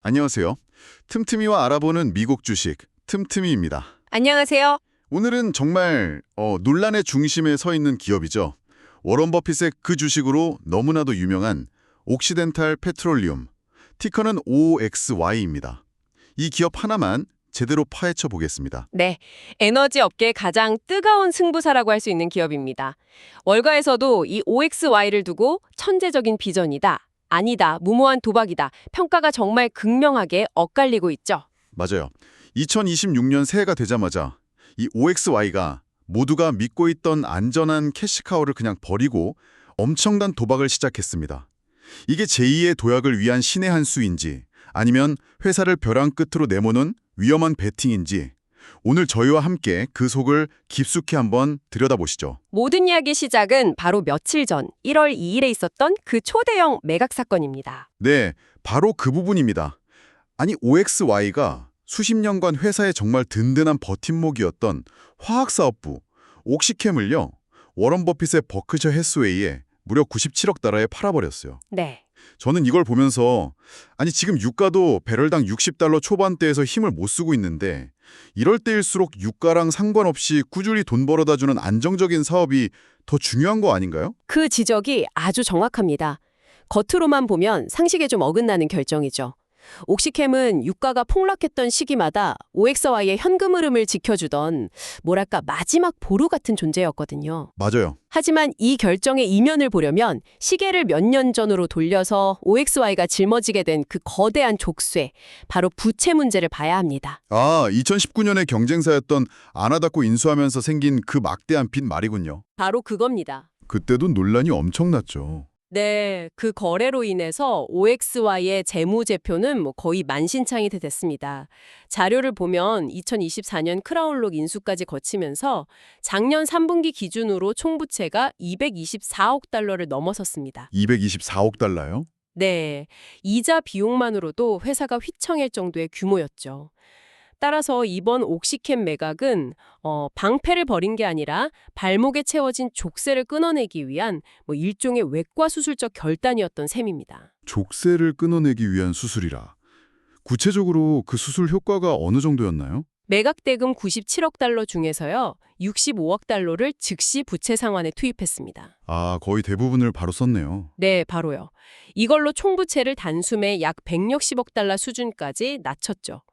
안녕하세요. 틈틈이와 알아보는 미국 주식 틈틈이입니다. 안녕하세요. 오늘은 정말 논란의 중심에 서 있는 기업이죠. 워런 버핏의 그 주식으로 너무나도 유명한 옥시덴탈 페트롤리움, 티커는 OXY입니다. 이 기업 하나만 제대로 파헤쳐 보겠습니다. 네, 에너지 업계의 가장 뜨거운 승부사라고 할 수 있는 기업입니다. 월가에서도 이 OXY를 두고 천재적인 비전이다, 아니다, 무모한 도박이다, 평가가 정말 극명하게 엇갈리고 있죠. 맞아요. 2026년 새해가 되자마자 이 OXY가 모두가 믿고 있던 안전한 캐시카우를 그냥 버리고 엄청난 도박을 시작했습니다. 이게 제2의 도약을 위한 신의 한 수인지 아니면 회사를 벼랑 끝으로 내모는 위험한 베팅인지 오늘 저희와 함께 그 속을 깊숙이 한번 들여다보시죠. 모든 이야기 시작은 바로 며칠 전 1월 2일에 있었던 그 초대형 매각 사건입니다. 네, 바로 그 부분입니다. 아니 OXY가 수십 년간 회사의 정말 든든한 버팀목이었던 화학사업부 옥시캠을요. 워런 버핏의 버크셔 해스웨이에 무려 97억 달러에 팔아버렸어요. 네. 저는 이걸 보면서 아니 지금 유가도 배럴당 60달러 초반대에서 힘을 못 쓰고 있는데 이럴 때일수록 유가랑 상관없이 꾸준히 돈 벌어다 주는 안정적인 사업이 더 중요한 거 아닌가요? 그 지적이 아주 정확합니다. 겉으로만 보면 상식에 좀 어긋나는 결정이죠. 옥시캠은 유가가 폭락했던 시기마다 OXY의 현금 흐름을 지켜주던 뭐랄까 마지막 보루 같은 존재였거든요. 맞아요. 하지만 이 결정의 이면을 보려면 시계를 몇 년 전으로 돌려서 OXY가 짊어지게 된 그 거대한 족쇄, 바로 부채 문제를 봐야 합니다. 2019년에 경쟁사였던 아나다코 인수하면서 생긴 그 막대한 빚 말이군요. 바로 그겁니다. 그때도 논란이 엄청났죠. 네, 그 거래로 인해서 OXY의 재무제표는 거의 만신창이 됐습니다. 자료를 보면 2024년 크라운록 인수까지 거치면서 작년 3분기 기준으로 총부채가 224억 달러를 넘어섰습니다. 224억 달러요? 네, 이자 비용만으로도 회사가 휘청일 정도의 규모였죠. 따라서 이번 옥시캠 매각은 방패를 버린 게 아니라 발목에 채워진 족쇄를 끊어내기 위한 일종의 외과 수술적 결단이었던 셈입니다. 족쇄를 끊어내기 위한 수술이라. 구체적으로 그 수술 효과가 어느 정도였나요? 매각 대금 97억 달러 중에서요. 65억 달러를 즉시 부채 상환에 투입했습니다. 거의 대부분을 바로 썼네요. 네, 바로요. 이걸로 총부채를 단숨에 약 160억 달러 수준까지 낮췄죠.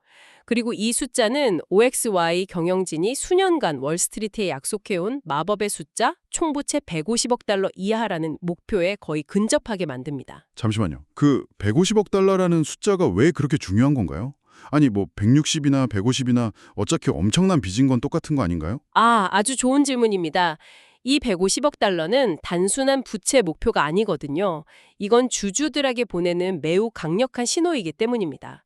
그리고 이 숫자는 OXY 경영진이 수년간 월스트리트에 약속해온 마법의 숫자 총부채 150억 달러 이하라는 목표에 거의 근접하게 만듭니다. 잠시만요. 그 150억 달러라는 숫자가 왜 그렇게 중요한 건가요? 아니 160이나 150이나 어차피 엄청난 빚인 건 똑같은 거 아닌가요? 아주 좋은 질문입니다. 이 150억 달러는 단순한 부채 목표가 아니거든요. 이건 주주들에게 보내는 매우 강력한 신호이기 때문입니다.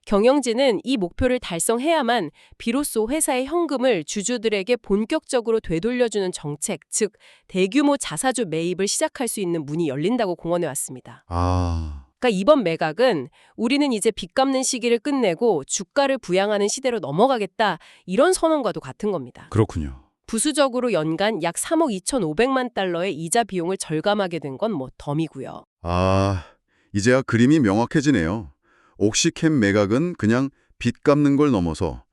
경영진은 이 목표를 달성해야만 비로소 회사의 현금을 주주들에게 본격적으로 되돌려주는 정책, 즉 대규모 자사주 매입을 시작할 수 있는 문이 열린다고 공언해 왔습니다. 그러니까 이번 매각은 우리는 이제 빚 갚는 시기를 끝내고 주가를 부양하는 시대로 넘어가겠다, 이런 선언과도 같은 겁니다. 그렇군요. 부수적으로 연간 약 3억 2,500만 달러의 이자 비용을 절감하게 된 건 덤이고요. 이제야 그림이 명확해지네요. 옥시캠 매각은 그냥 빚 갚는 걸 넘어서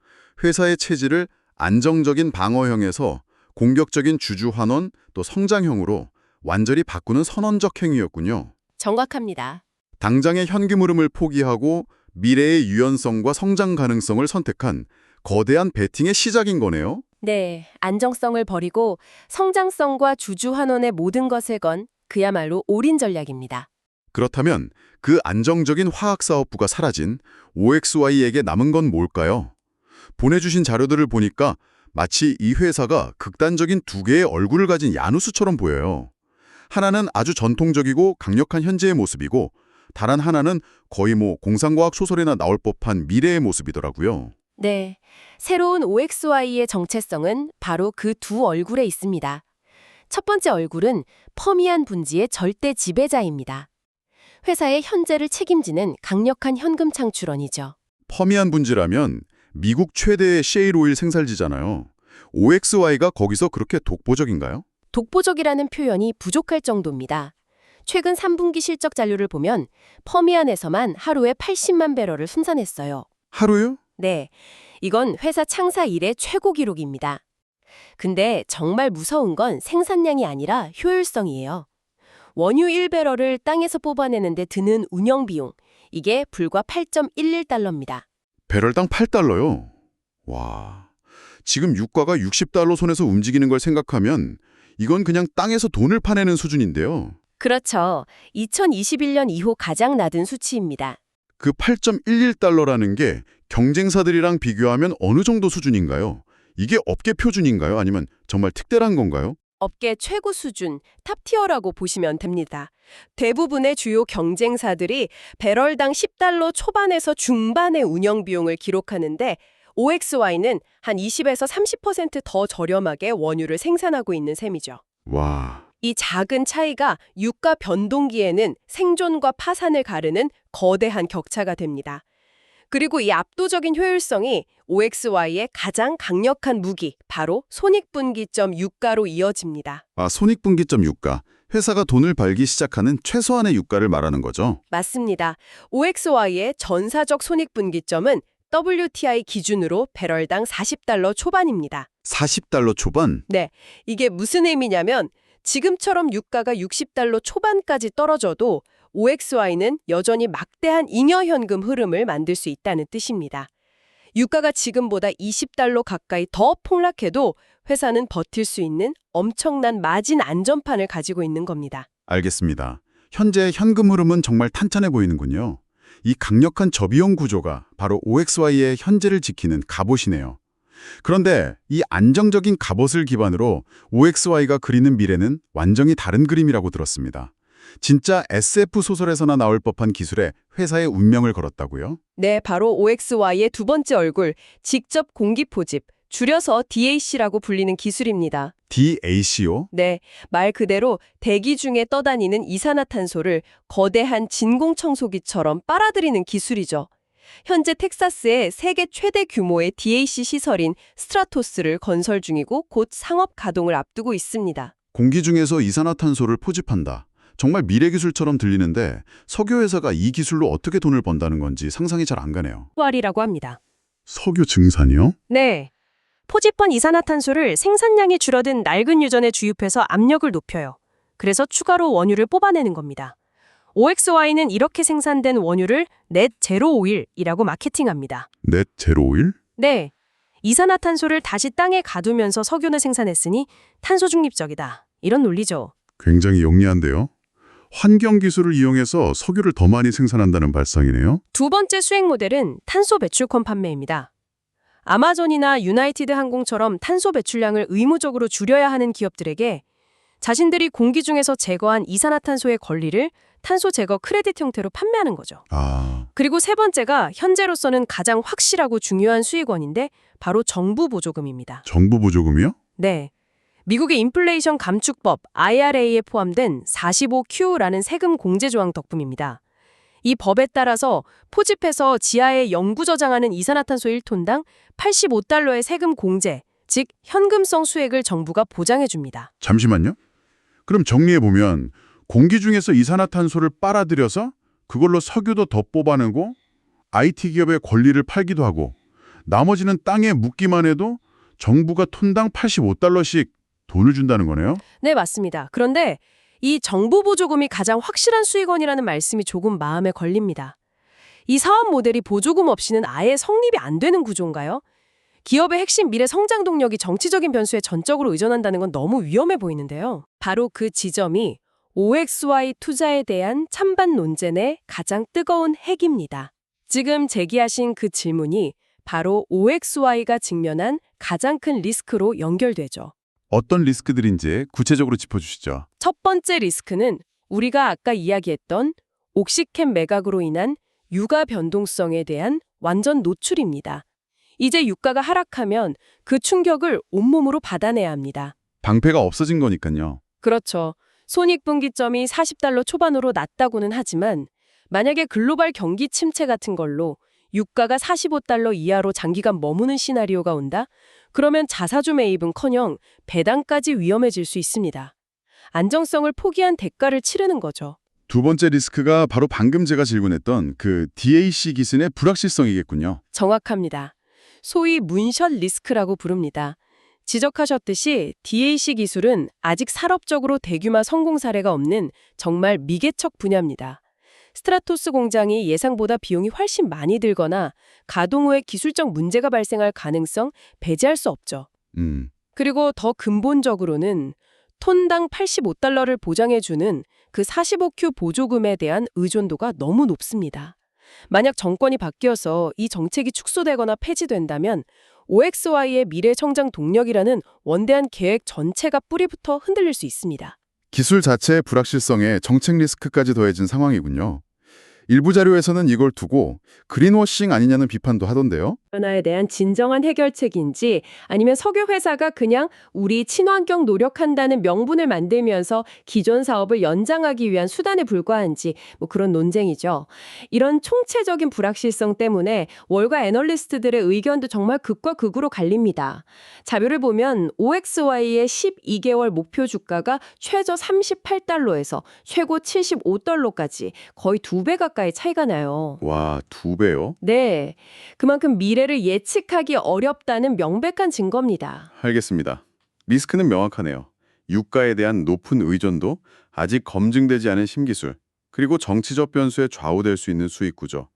회사의 체질을 안정적인 방어형에서 공격적인 주주 환원 또 성장형으로 완전히 바꾸는 선언적 행위였군요. 정확합니다. 당장의 현금 흐름을 포기하고 미래의 유연성과 성장 가능성을 선택한 거대한 베팅의 시작인 거네요. 네, 안정성을 버리고 성장성과 주주 환원의 모든 것을 건 그야말로 올인 전략입니다. 그렇다면 그 안정적인 화학사업부가 사라진 OXY에게 남은 건 뭘까요? 보내주신 자료들을 보니까 마치 이 회사가 극단적인 두 개의 얼굴을 가진 야누스처럼 보여요. 하나는 아주 전통적이고 강력한 현재의 모습이고 다른 하나는 거의 공상과학 소설에나 나올 법한 미래의 모습이더라고요. 네, 새로운 OXY의 정체성은 바로 그 두 얼굴에 있습니다. 첫 번째 얼굴은 퍼미안 분지의 절대 지배자입니다. 회사의 현재를 책임지는 강력한 현금 창출원이죠. 퍼미안 분지라면 미국 최대의 셰일 오일 생산지잖아요. OXY가 거기서 그렇게 독보적인가요? 독보적이라는 표현이 부족할 정도입니다. 최근 3분기 실적 잔류를 보면 퍼미안에서만 하루에 80만 배럴을 생산했어요. 하루요? 네, 이건 회사 창사 이래 최고 기록입니다. 근데 정말 무서운 건 생산량이 아니라 효율성이에요. 원유 1배럴을 땅에서 뽑아내는데 드는 운영 비용, 이게 불과 8.11달러입니다. 배럴당 8달러요? 와, 지금 유가가 60달러 선에서 움직이는 걸 생각하면 이건 그냥 땅에서 돈을 파내는 수준인데요. 그렇죠. 2021년 이후 가장 낮은 수치입니다. 그 8.11달러라는 게 경쟁사들이랑 비교하면 어느 정도 수준인가요? 이게 업계 표준인가요? 아니면 정말 특별한 건가요? 업계 최고 수준, 탑티어라고 보시면 됩니다. 대부분의 주요 경쟁사들이 배럴당 10달러 초반에서 중반의 운영 비용을 기록하는데 OXY는 한 20에서 30%더 저렴하게 원유를 생산하고 있는 셈이죠. 와, 이 작은 차이가 유가 변동기에는 생존과 파산을 가르는 거대한 격차가 됩니다. 그리고 이 압도적인 효율성이 OXY의 가장 강력한 무기, 바로 손익분기점 유가로 이어집니다. 손익분기점 유가. 회사가 돈을 벌기 시작하는 최소한의 유가를 말하는 거죠. 맞습니다. OXY의 전사적 손익분기점은 WTI 기준으로 배럴당 40달러 초반입니다. 40달러 초반? 네, 이게 무슨 의미냐면 지금처럼 유가가 60달러 초반까지 떨어져도 OXY는 여전히 막대한 잉여 현금 흐름을 만들 수 있다는 뜻입니다. 유가가 지금보다 20달러 가까이 더 폭락해도 회사는 버틸 수 있는 엄청난 마진 안전판을 가지고 있는 겁니다. 알겠습니다. 현재 현금 흐름은 정말 탄탄해 보이는군요. 이 강력한 저비용 구조가 바로 OXY의 현재를 지키는 갑옷이네요. 그런데 이 안정적인 갑옷을 기반으로 OXY가 그리는 미래는 완전히 다른 그림이라고 들었습니다. 진짜 SF 소설에서나 나올 법한 기술에 회사의 운명을 걸었다고요? 네, 바로 OXY의 두 번째 얼굴, 직접 공기 포집, 줄여서 DAC라고 불리는 기술입니다. DAC요? 네, 말 그대로 대기 중에 떠다니는 이산화탄소를 거대한 진공청소기처럼 빨아들이는 기술이죠. 현재 텍사스에 세계 최대 규모의 DAC 시설인 스트라토스를 건설 중이고 곧 상업 가동을 앞두고 있습니다. 공기 중에서 이산화탄소를 포집한다. 정말 미래 기술처럼 들리는데 석유 회사가 이 기술로 어떻게 돈을 번다는 건지 상상이 잘 안 가네요. 포알이라고 합니다. 석유 증산이요? 네. 포집한 이산화탄소를 생산량이 줄어든 낡은 유전에 주입해서 압력을 높여요. 그래서 추가로 원유를 뽑아내는 겁니다. OXY는 이렇게 생산된 원유를 넷 제로 오일이라고 마케팅합니다. 넷 제로 오일? 네. 이산화탄소를 다시 땅에 가두면서 석유를 생산했으니 탄소 중립적이다. 이런 논리죠. 굉장히 영리한데요. 환경 기술을 이용해서 석유를 더 많이 생산한다는 발상이네요. 두 번째 수행 모델은 탄소 배출권 판매입니다. 아마존이나 유나이티드 항공처럼 탄소 배출량을 의무적으로 줄여야 하는 기업들에게 자신들이 공기 중에서 제거한 이산화탄소의 권리를 탄소 제거 크레딧 형태로 판매하는 거죠. 그리고 세 번째가 현재로서는 가장 확실하고 중요한 수익원인데 바로 정부 보조금입니다. 정부 보조금이요? 네. 미국의 인플레이션 감축법 IRA에 포함된 45Q라는 세금 공제 조항 덕분입니다. 이 법에 따라서 포집해서 지하에 영구 저장하는 이산화탄소 1톤당 85달러의 세금 공제, 즉 현금성 수익을 정부가 보장해 줍니다. 잠시만요. 그럼 정리해보면 공기 중에서 이산화탄소를 빨아들여서 그걸로 석유도 더 뽑아내고 IT 기업의 권리를 팔기도 하고 나머지는 땅에 묻기만 해도 정부가 톤당 85달러씩 돈을 준다는 거네요? 네, 맞습니다. 그런데 이 정부 보조금이 가장 확실한 수익원이라는 말씀이 조금 마음에 걸립니다. 이 사업 모델이 보조금 없이는 아예 성립이 안 되는 구조인가요? 기업의 핵심 미래 성장 동력이 정치적인 변수에 전적으로 의존한다는 건 너무 위험해 보이는데요. 바로 그 지점이 OXY 투자에 대한 찬반 논쟁의 가장 뜨거운 핵입니다. 지금 제기하신 그 질문이 바로 OXY가 직면한 가장 큰 리스크로 연결되죠. 어떤 리스크들인지 구체적으로 짚어주시죠. 첫 번째 리스크는 우리가 아까 이야기했던 옥시캠 매각으로 인한 유가 변동성에 대한 완전 노출입니다. 이제 유가가 하락하면 그 충격을 온몸으로 받아내야 합니다. 방패가 없어진 거니까요. 그렇죠. 손익분기점이 40달러 초반으로 낮다고는 하지만 만약에 글로벌 경기 침체 같은 걸로 유가가 45달러 이하로 장기간 머무는 시나리오가 온다? 그러면 자사주 매입은커녕 배당까지 위험해질 수 있습니다. 안정성을 포기한 대가를 치르는 거죠. 두 번째 리스크가 바로 방금 제가 질문했던 그 DAC 기술의 불확실성이겠군요. 정확합니다. 소위 문샷 리스크라고 부릅니다. 지적하셨듯이 DAC 기술은 아직 산업적으로 대규모 성공 사례가 없는 정말 미개척 분야입니다. 스트라토스 공장이 예상보다 비용이 훨씬 많이 들거나 가동 후에 기술적 문제가 발생할 가능성 배제할 수 없죠. 그리고 더 근본적으로는 톤당 $85를 보장해주는 그 45Q 보조금에 대한 의존도가 너무 높습니다. 만약 정권이 바뀌어서 이 정책이 축소되거나 폐지된다면 OXY의 미래 성장 동력이라는 원대한 계획 전체가 뿌리부터 흔들릴 수 있습니다. 기술 자체의 불확실성에 정책 리스크까지 더해진 상황이군요. 일부 자료에서는 이걸 두고 그린워싱 아니냐는 비판도 하던데요. 변화에 대한 진정한 해결책인지 아니면 석유 회사가 그냥 우리 친환경 노력한다는 명분을 만들면서 기존 사업을 연장하기 위한 수단에 불과한지 뭐 그런 논쟁이죠. 이런 총체적인 불확실성 때문에 월가 애널리스트들의 의견도 정말 극과 극으로 갈립니다. 자료를 보면 OXY의 12개월 목표 주가가 최저 $38에서 최고 $75까지 거의 2배 가까이 차이가 나요. 와, 2배요? 네, 그만큼 미래를 예측하기 어렵다는 명백한 증거입니다. 알겠습니다. 리스크는 명확하네요. 유가에 대한 높은 의존도, 아직 검증되지 않은 신기술, 그리고 정치적 변수에 좌우될 수 있는 수익 구조.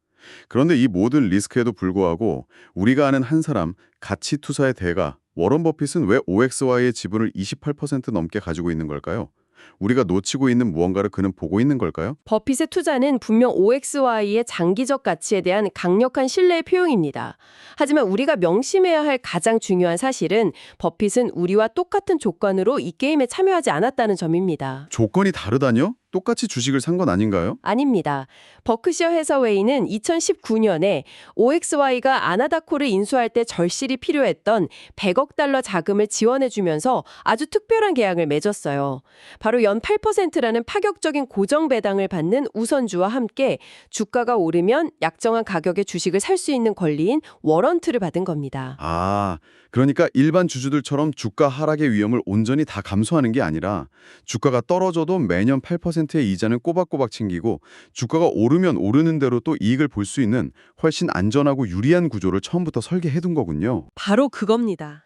그런데 이 모든 리스크에도 불구하고 우리가 아는 한 사람, 가치 투자의 대가, 워런 버핏은 왜 OXY의 지분을 28% 넘게 가지고 있는 걸까요? 우리가 놓치고 있는 무언가를 그는 보고 있는 걸까요? 버핏의 투자는 분명 OXY의 장기적 가치에 대한 강력한 신뢰의 표현입니다. 하지만 우리가 명심해야 할 가장 중요한 사실은 버핏은 우리와 똑같은 조건으로 이 게임에 참여하지 않았다는 점입니다. 조건이 다르다뇨? 똑같이 주식을 산 건 아닌가요? 아닙니다. 버크셔 해서웨이는 2019년에 OXY가 아나다코를 인수할 때 절실히 필요했던 $100억 자금을 지원해주면서 아주 특별한 계약을 맺었어요. 바로 연 8%라는 파격적인 고정 배당을 받는 우선주와 함께 주가가 오르면 약정한 가격의 주식을 살 수 있는 권리인 워런트를 받은 겁니다. 아, 그러니까 일반 주주들처럼 주가 하락의 위험을 온전히 다 감수하는 게 아니라 주가가 떨어져도 매년 8%의 이자는 꼬박꼬박 챙기고 주가가 오르면 오르는 대로 또 이익을 볼 수 있는 훨씬 안전하고 유리한 구조를 처음부터 설계해둔 거군요. 바로 그겁니다.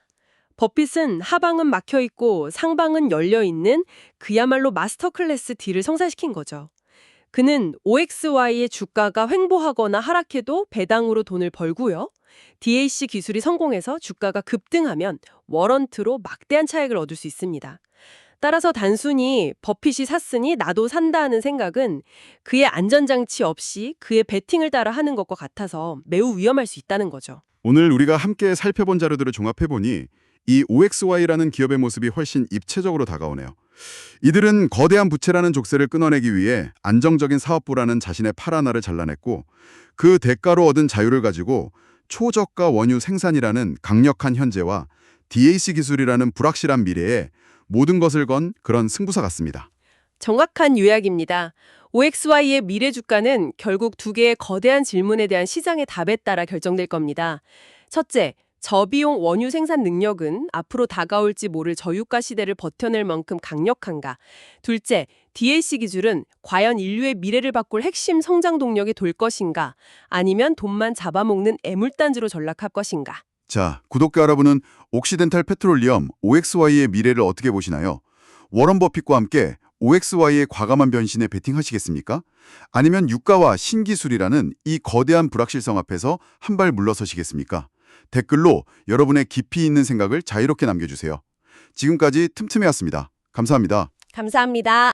버핏은 하방은 막혀있고 상방은 열려있는 그야말로 마스터 클래스 딜을 성사시킨 거죠. 그는 OXY의 주가가 횡보하거나 하락해도 배당으로 돈을 벌고요. DAC 기술이 성공해서 주가가 급등하면 워런트로 막대한 차익을 얻을 수 있습니다. 따라서 단순히 버핏이 샀으니 나도 산다는 생각은 그의 안전장치 없이 그의 베팅을 따라 하는 것과 같아서 매우 위험할 수 있다는 거죠. 오늘 우리가 함께 살펴본 자료들을 종합해보니 이 OXY라는 기업의 모습이 훨씬 입체적으로 다가오네요. 이들은 거대한 부채라는 족쇄를 끊어내기 위해 안정적인 사업부라는 자신의 팔 하나를 잘라냈고 그 대가로 얻은 자유를 가지고 초저가 원유 생산이라는 강력한 현재와 DAC 기술이라는 불확실한 미래에 모든 것을 건 그런 승부사 같습니다. 정확한 요약입니다. OXY의 미래 주가는 결국 두 개의 거대한 질문에 대한 시장의 답에 따라 결정될 겁니다. 첫째, 저비용 원유 생산 능력은 앞으로 다가올지 모를 저유가 시대를 버텨낼 만큼 강력한가? 둘째, DAC 기술은 과연 인류의 미래를 바꿀 핵심 성장 동력이 될 것인가? 아니면 돈만 잡아먹는 애물단지로 전락할 것인가? 자, 구독자 여러분은 옥시덴탈 페트롤리엄 OXY의 미래를 어떻게 보시나요? 워런 버핏과 함께 OXY의 과감한 변신에 베팅하시겠습니까? 아니면 유가와 신기술이라는 이 거대한 불확실성 앞에서 한 발 물러서시겠습니까? 댓글로 여러분의 깊이 있는 생각을 자유롭게 남겨주세요. 지금까지 틈틈이었습니다. 감사합니다. 감사합니다.